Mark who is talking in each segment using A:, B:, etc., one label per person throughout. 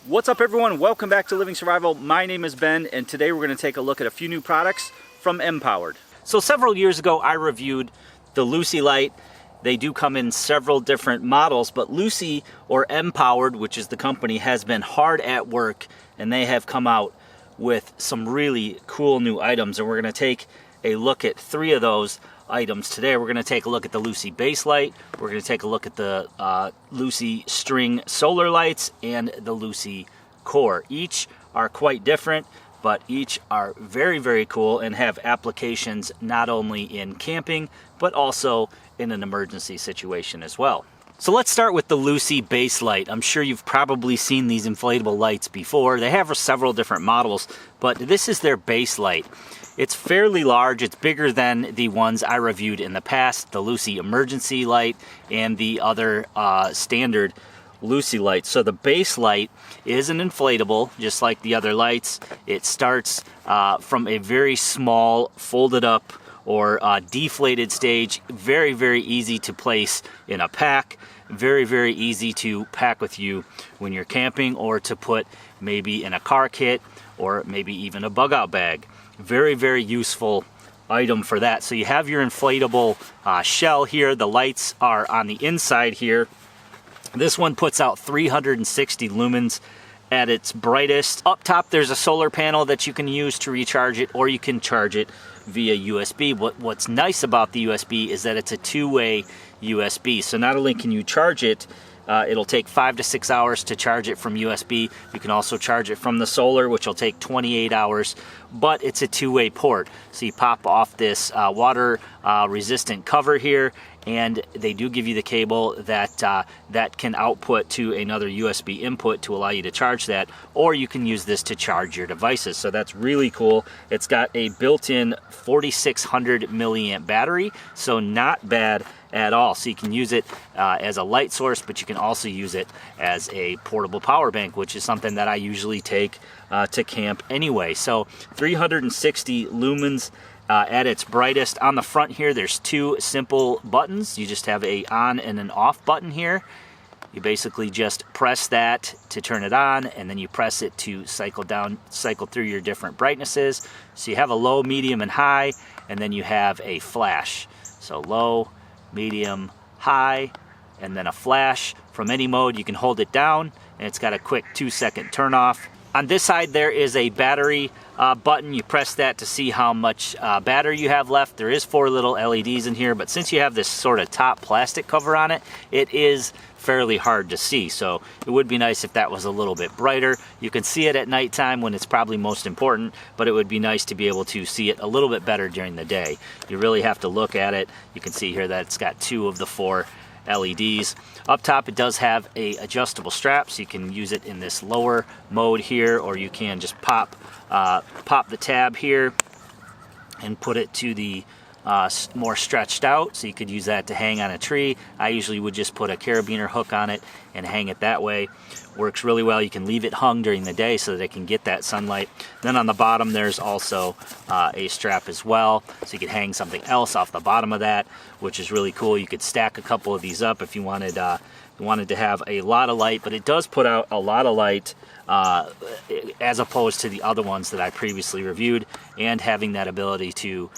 A: What's up everyone? Welcome back to Living Survival. My name is Ben and today we're going to take a look at a few new products from Empowered. So several years ago I reviewed the Luci light. They do come in several different models, but Luci or Empowered, which is the company, has been hard at work and they have come out with some really cool new items, and we're going to take a look at three of those items today. We're going to take a look at the Luci base light, we're going to take a look at the Luci string solar lights, and the Luci Core. Each are quite different, but each are very, very cool and have applications not only in camping, but also in an emergency situation as well. So let's start with the Luci base light. I'm sure you've probably seen these inflatable lights before. They have several different models, but this is their base light. It's fairly large. It's bigger than the ones I reviewed in the past, the Luci emergency light and the other standard Luci light. So the base light is an inflatable, just like the other lights. It starts from a very small, folded up or deflated stage. Very, very easy to place in a pack. Very, very easy to pack with you when you're camping, or to put maybe in a car kit, or maybe even a bug out bag. Very, very useful item for that. So you have your inflatable shell here. The lights are on the inside here. This one puts out 360 lumens at its brightest. Up top there's a solar panel that you can use to recharge it, or you can charge it via USB. What's nice about the USB is that it's a two-way USB. So not only can you charge it, it'll take 5 to 6 hours to charge it from USB. You can also charge it from the solar, which will take 28 hours, but it's a two-way port. So you pop off this water resistant cover here, and they do give you the cable that can output to another USB input to allow you to charge that, or you can use this to charge your devices. So that's really cool. It's got a built-in 4600 milliamp battery, so not bad at all. So you can use it as a light source, but you can also use it as a portable power bank, which is something that I usually take to camp anyway. So 360 lumens at its brightest. On the front here, there's two simple buttons. You just have a on and an off button here. You basically just press that to turn it on, and then you press it to cycle through your different brightnesses. So you have a low, medium, and high, and then you have a flash. So low, medium, high, and then a flash. From any mode, you can hold it down, and it's got a quick 2-second turn off. On this side, there is a battery button. You press that to see how much battery you have left. There is 4 little LEDs in here, but since you have this sort of top plastic cover on it, it is fairly hard to see. So it would be nice if that was a little bit brighter. You can see it at nighttime when it's probably most important, but it would be nice to be able to see it a little bit better during the day. You really have to look at it. You can see here that it's got 2 of the 4 LEDs. Up top it does have a adjustable strap, so you can use it in this lower mode here, or you can just pop the tab here and put it to the more stretched out, so you could use that to hang on a tree. I usually would just put a carabiner hook on it and hang it that way. Works really well. You can leave it hung during the day so that it can get that sunlight. Then on the bottom there's also a strap as well, so you could hang something else off the bottom of that, which is really cool. You could stack a couple of these up if you wanted to have a lot of light, but it does put out a lot of light as opposed to the other ones that I previously reviewed, and having that ability to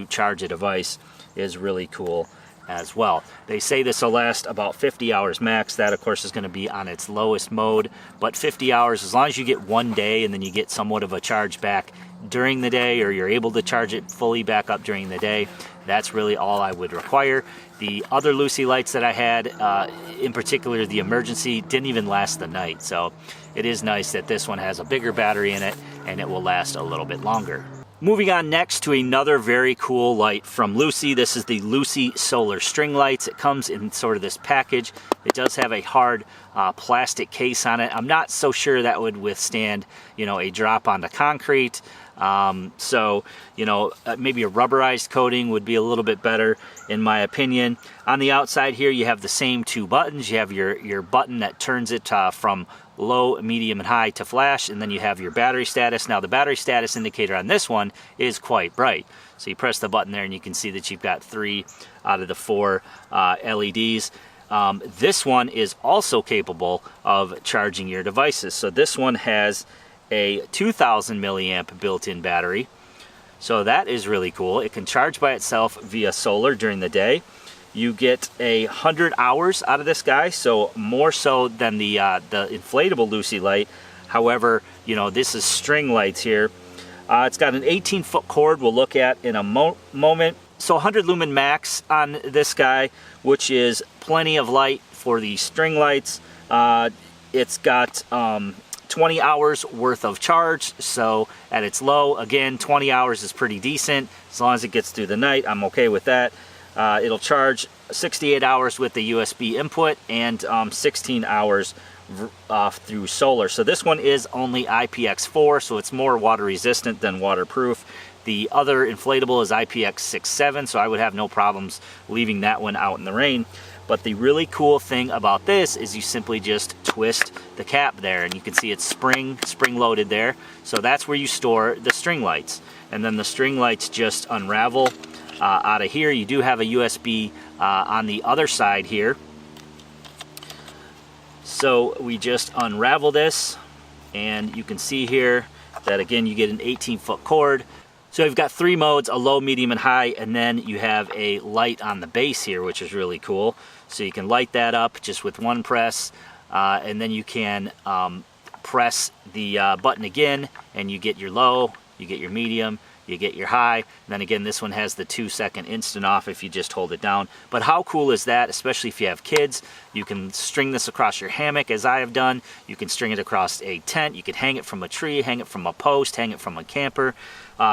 A: charge a device is really cool as well. They say this will last about 50 hours max. That of course is going to be on its lowest mode, but 50 hours, as long as you get one day and then you get somewhat of a charge back during the day, or you're able to charge it fully back up during the day, that's really all I would require. The other Luci lights that I had, in particular the emergency, didn't even last the night. So it is nice that this one has a bigger battery in it and it will last a little bit longer. Moving on next to another very cool light from Luci. This is the Luci solar string lights. It comes in sort of this package. It does have a hard plastic case on it. I'm not so sure that would withstand, a drop onto concrete. So, maybe a rubberized coating would be a little bit better in my opinion. On the outside here, you have the same 2 buttons. You have your button that turns it from low, medium, and high to flash, and then you have your battery status. Now the battery status indicator on this one is quite bright. So you press the button there and you can see that you've got 3 out of the 4 LEDs. This one is also capable of charging your devices. So this one has a 2000 milliamp built-in battery. So that is really cool. It can charge by itself via solar during the day. You get 100 hours out of this guy, so more so than the inflatable Luci light. However, you know, this is string lights here. It's got an 18-foot cord we'll look at in a moment. So 100 lumen max on this guy, which is plenty of light for the string lights. It's got 20 hours worth of charge, so at its low, again, 20 hours is pretty decent. As long as it gets through the night, I'm okay with that. It'll charge 68 hours with the USB input and 16 hours through solar. So this one is only IPX4, so it's more water resistant than waterproof. The other inflatable is IPX67, so I would have no problems leaving that one out in the rain. But the really cool thing about this is you simply just twist the cap there, and you can see it's spring loaded there. So that's where you store the string lights. And then the string lights just unravel out of here. You do have a USB on the other side here. So we just unravel this, and you can see here that again you get an 18-foot cord. So you've got 3 modes, a low, medium, and high, and then you have a light on the base here, which is really cool. So you can light that up just with one press, and then you can press the button again, and you get your low, you get your medium, you get your high, and then again this one has the 2-second instant off if you just hold it down. But how cool is that, especially if you have kids? You can string this across your hammock, as I have done. You can string it across a tent, you could hang it from a tree, hang it from a post, hang it from a camper.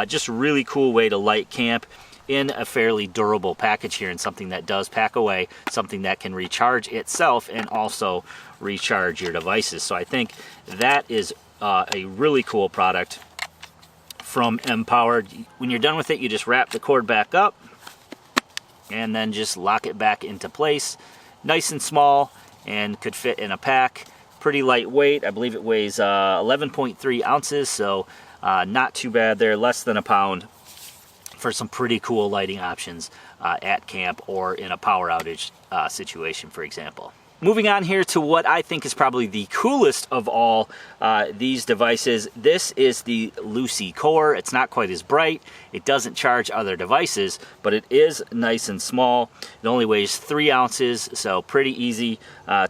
A: Just a really cool way to light camp in a fairly durable package here, and something that does pack away, something that can recharge itself and also recharge your devices. So I think that is a really cool product from Empowered. When you're done with it, you just wrap the cord back up and then just lock it back into place. Nice and small and could fit in a pack. Pretty lightweight. I believe it weighs 11.3 ounces, so not too bad there, less than a pound, for some pretty cool lighting options at camp or in a power outage situation, for example. Moving on here to what I think is probably the coolest of all these devices. This is the Luci Core. It's not quite as bright. It doesn't charge other devices, but it is nice and small. It only weighs 3 ounces, so pretty easy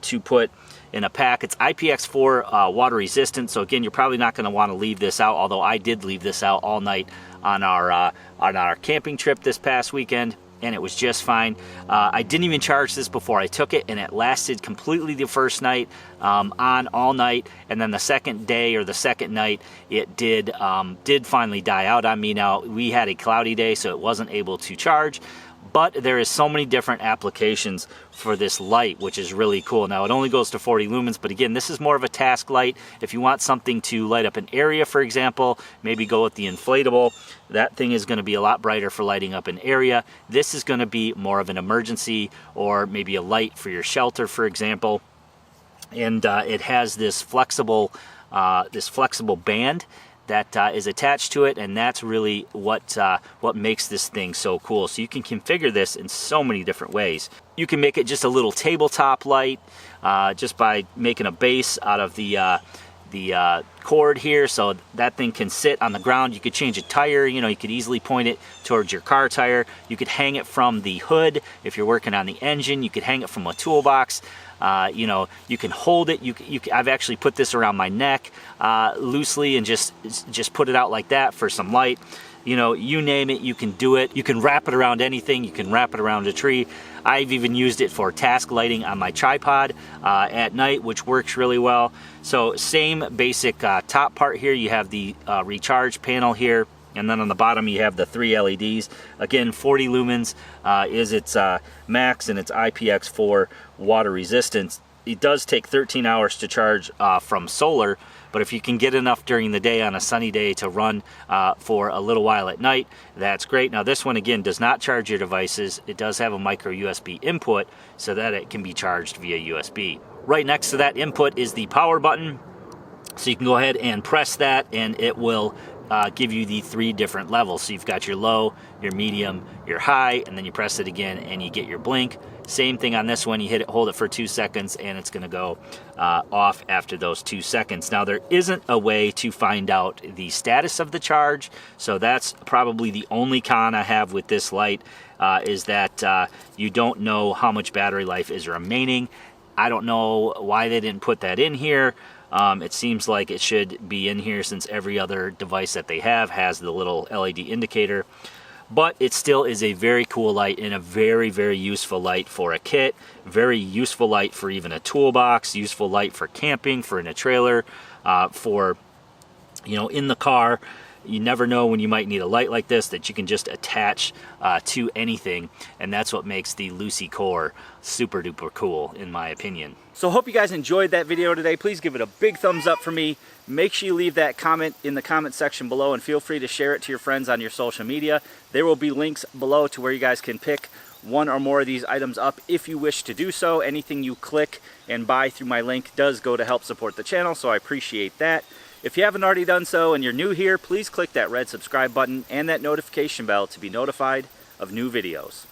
A: to put in a pack. It's IPX4 water resistant, so again, you're probably not going to want to leave this out, although I did leave this out all night on our camping trip this past weekend, and it was just fine. I didn't even charge this before I took it, and it lasted completely the first night, on all night, and then the second day or the second night, it did finally die out on me. Now, we had a cloudy day, so it wasn't able to charge, but there is so many different applications for this light, which is really cool. Now, it only goes to 40 lumens, but again, this is more of a task light. If you want something to light up an area, for example, maybe go with the inflatable. That thing is going to be a lot brighter for lighting up an area. This is going to be more of an emergency, or maybe a light for your shelter, for example. And it has this flexible band that is attached to it, and that's really what makes this thing so cool. So you can configure this in so many different ways. You can make it just a little tabletop light, just by making a base out of the cord here, so that thing can sit on the ground. You could change a tire, you know, you could easily point it towards your car tire. You could hang it from the hood if you're working on the engine. You could hang it from a toolbox. You know, you can hold it. I've actually put this around my neck loosely and just put it out like that for some light. You know, you name it, you can do it. You can wrap it around anything. You can wrap it around a tree. I've even used it for task lighting on my tripod at night, which works really well. So same basic top part here. You have the recharge panel here, and then on the bottom you have the 3 LEDs. Again, 40 lumens is its max, and its IPX4 water resistance. It does take 13 hours to charge from solar, but if you can get enough during the day on a sunny day to run for a little while at night, that's great. Now this one, again, does not charge your devices. It does have a micro USB input so that it can be charged via USB. Right next to that input is the power button. So you can go ahead and press that, and it will give you the 3 different levels. So you've got your low, your medium, your high, and then you press it again and you get your blink. Same thing on this one. You hit it, hold it for 2 seconds, and it's going to go off after those 2 seconds. Now, there isn't a way to find out the status of the charge, so that's probably the only con I have with this light, is that you don't know how much battery life is remaining. I don't know why they didn't put that in here. It seems like it should be in here since every other device that they have has the little LED indicator. But it still is a very cool light and a very, very useful light for a kit. Very useful light for even a toolbox, useful light for camping, for in a trailer, for, you know, in the car. You never know when you might need a light like this that you can just attach to anything, and that's what makes the Luci Core super duper cool, in my opinion. So hope you guys enjoyed that video today. Please give it a big thumbs up for me. Make sure you leave that comment in the comment section below, and feel free to share it to your friends on your social media. There will be links below to where you guys can pick one or more of these items up if you wish to do so. Anything you click and buy through my link does go to help support the channel, so I appreciate that. If you haven't already done so and you're new here, please click that red subscribe button and that notification bell to be notified of new videos.